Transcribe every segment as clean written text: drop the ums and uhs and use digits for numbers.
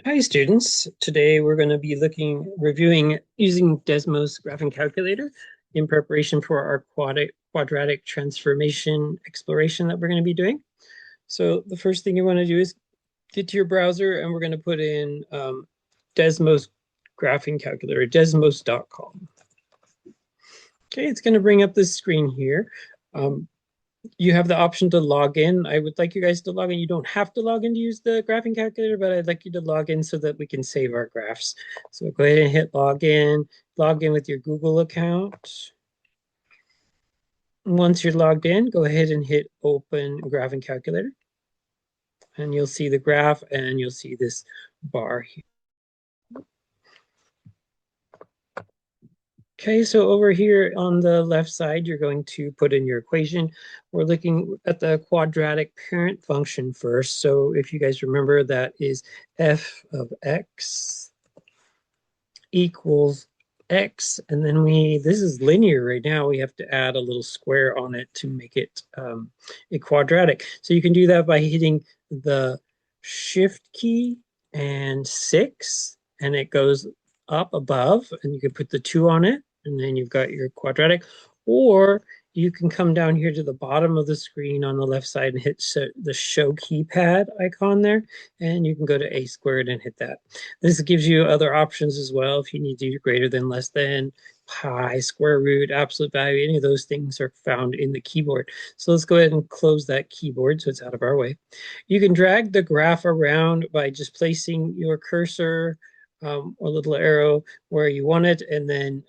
Hi students. Today we're going to be reviewing using Desmos graphing calculator in preparation for our quadratic transformation exploration that we're going to be doing. So the first thing you want to do is get to your browser and we're going to put in Desmos graphing calculator, desmos.com. Okay, it's going to bring up this screen here. Um, you have the option to log in. I would like you guys to log in. You don't have to log in to use the graphing calculator, but I'd like you to log in so that we can save our graphs. So go ahead and hit log in with your Google account. Once you're logged in, go ahead and hit open graphing calculator and you'll see the graph and you'll see this bar here. Okay, so over here on the left side, you're going to put in your equation. We're looking at the quadratic parent function first. So if you guys remember, that is f of x equals x. And then this is linear right now. We have to add a little square on it to make it a quadratic. So you can do that by hitting the shift key and 6, and it goes up above, and you can put the 2 on it, and then you've got your quadratic. Or you can come down here to the bottom of the screen on the left side and hit the show keypad icon there, and you can go to a squared and hit that. This gives you other options as well if you need to do greater than, less than, pi, square root, absolute value. Any of those things are found in the keyboard. So let's go ahead and close that keyboard so it's out of our way. You can drag the graph around by just placing your cursor or little arrow where you want it, and then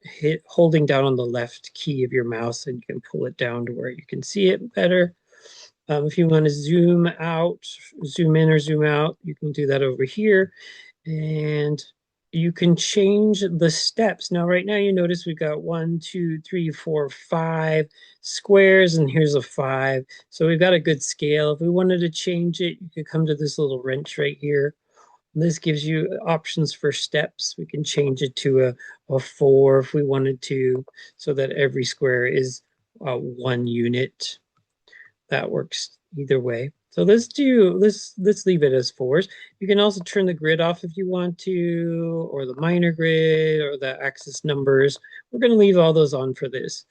holding down on the left key of your mouse, and you can pull it down to where you can see it better. If you want to zoom out, zoom in or zoom out, you can do that over here. And you can change the steps. Now, right now, you notice we've got 1, 2, 3, 4, 5 squares, and here's a 5. So we've got a good scale. If we wanted to change it, you could come to this little wrench right here. This gives you options for steps. We can change it to a 4 if we wanted to, so that every square is 1 unit. That works either way. So let's leave it as 4s. You can also turn the grid off if you want to, or the minor grid, or the axis numbers. We're going to leave all those on for this.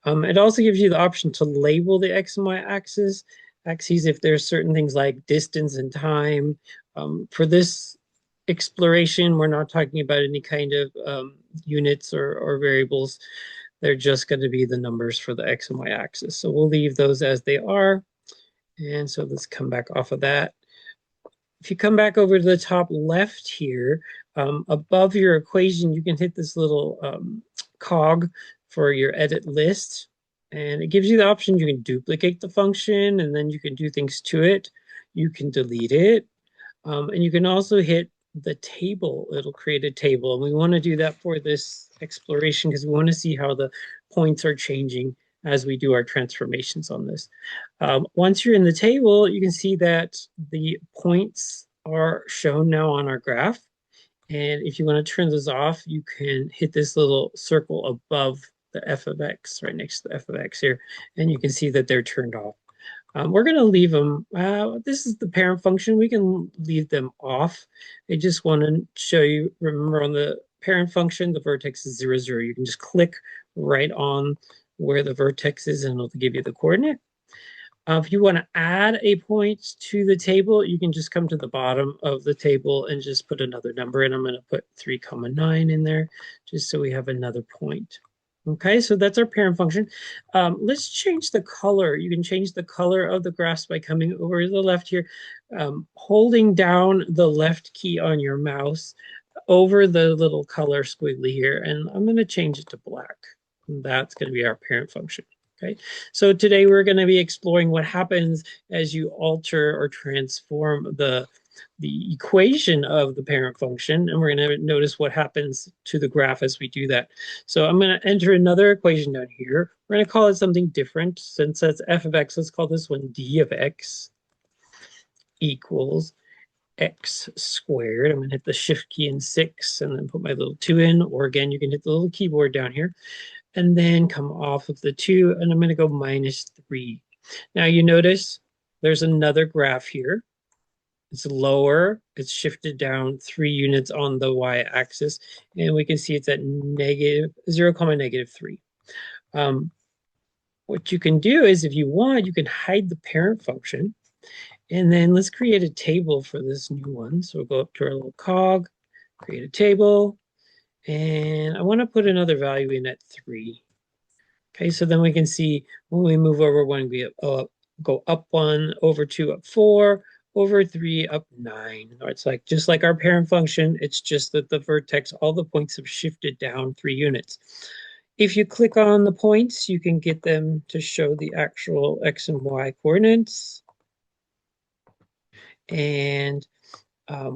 It also gives you the option to label the X and Y axes if there's certain things like distance and time. For this exploration, we're not talking about any kind of units or variables. They're just going to be the numbers for the X and Y axis. So we'll leave those as they are. And so let's come back off of that. If you come back over to the top left here, above your equation, you can hit this little cog for your edit list. And it gives you the option. You can duplicate the function, and then you can do things to it. You can delete it. And you can also hit the table. It'll create a table. And we want to do that for this exploration because we want to see how the points are changing as we do our transformations on this. Once you're in the table, you can see that the points are shown now on our graph. And if you want to turn those off, you can hit this little circle above the f of x, right next to the f of x here, and you can see that they're turned off. We're going to leave them. This is the parent function. We can leave them off. I just want to show you, remember on the parent function, the vertex is 0, 0. You can just click right on where the vertex is and it'll give you the coordinate. If you want to add a point to the table, you can just come to the bottom of the table and just put another number in. I'm going to put 3,9 in there just so we have another point. Okay, so that's our parent function. Let's change the color. You can change the color of the graphs by coming over to the left here, holding down the left key on your mouse over the little color squiggly here, and I'm going to change it to black. That's going to be our parent function. Okay, so today we're going to be exploring what happens as you alter or transform the equation of the parent function, and we're going to notice what happens to the graph as we do that. So I'm going to enter another equation down here. We're going to call it something different. Since that's f of x, let's call this one d of x equals x squared. I'm going to hit the shift key and 6 and then put my little 2 in, or again, you can hit the little keyboard down here and then come off of the 2, and I'm going to go -3. Now you notice there's another graph here. It's lower. It's shifted down 3 units on the y-axis, and we can see it's at negative 0, comma negative 3. Um, what you can do is, if you want, you can hide the parent function, and then let's create a table for this new one. So we'll go up to our little cog, create a table, and I want to put another value in at 3. Okay, so then we can see when we move over one, we go up 1, over 2, up 4, over 3, up 9. Or it's like just like our parent function, it's just that the vertex, all the points have shifted down 3 units. If you click on the points, you can get them to show the actual x and y coordinates. And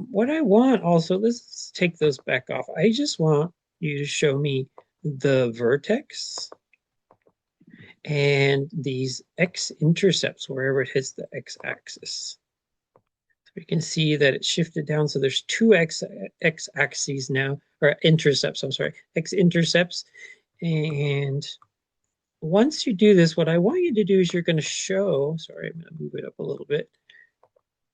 what I want also, let's take those back off. I just want you to show me the vertex and these x-intercepts wherever it hits the x-axis. So we can see that it shifted down. So there's two x-axes now, or intercepts, I'm sorry, x-intercepts. And once you do this, what I want you to do is you're going to show, sorry, I'm going to move it up a little bit.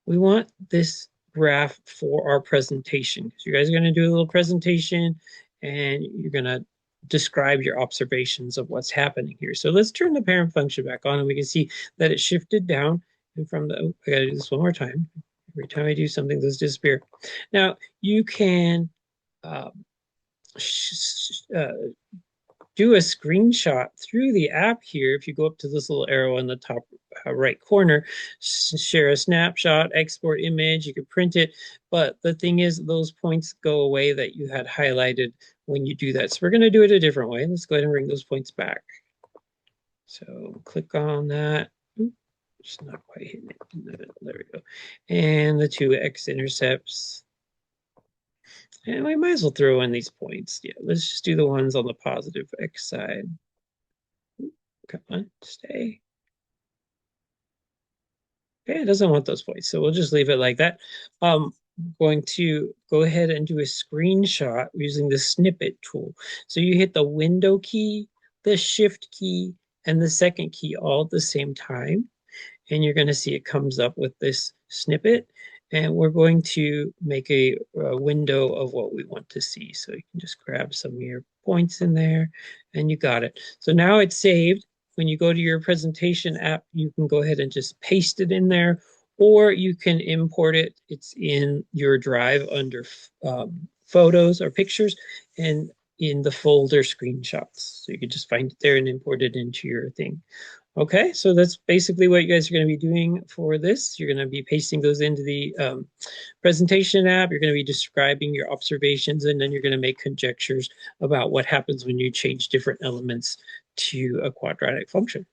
We want this graph for our presentation. So you guys are going to do a little presentation and you're going to describe your observations of what's happening here. So let's turn the parent function back on and we can see that it shifted down. And from the, oh, I got to do this one more time. Every time I do something, those disappear. Now you can do a screenshot through the app here. If you go up to this little arrow in the top right corner, share a snapshot, export image, you can print it. But the thing is, those points go away that you had highlighted when you do that. So we're going to do it a different way. Let's go ahead and bring those points back. So click on that. Oops, it's not quite hitting it. There we go. And the two x-intercepts. And we might as well throw in these points. Yeah, let's just do the ones on the positive x side. Come on, stay. Okay, it doesn't want those points, so we'll just leave it like that. I'm going to go ahead and do a screenshot using the snippet tool. So you hit the window key, the shift key, and the second key all at the same time. And you're going to see it comes up with this snippet. And we're going to make a window of what we want to see. So you can just grab some of your points in there and you got it. So now it's saved. When you go to your presentation app, you can go ahead and just paste it in there, or you can import it. It's in your drive under photos or pictures and in the folder screenshots. So you can just find it there and import it into your thing. Okay, so that's basically what you guys are going to be doing for this. You're going to be pasting those into the presentation app. You're going to be describing your observations, and then you're going to make conjectures about what happens when you change different elements to a quadratic function.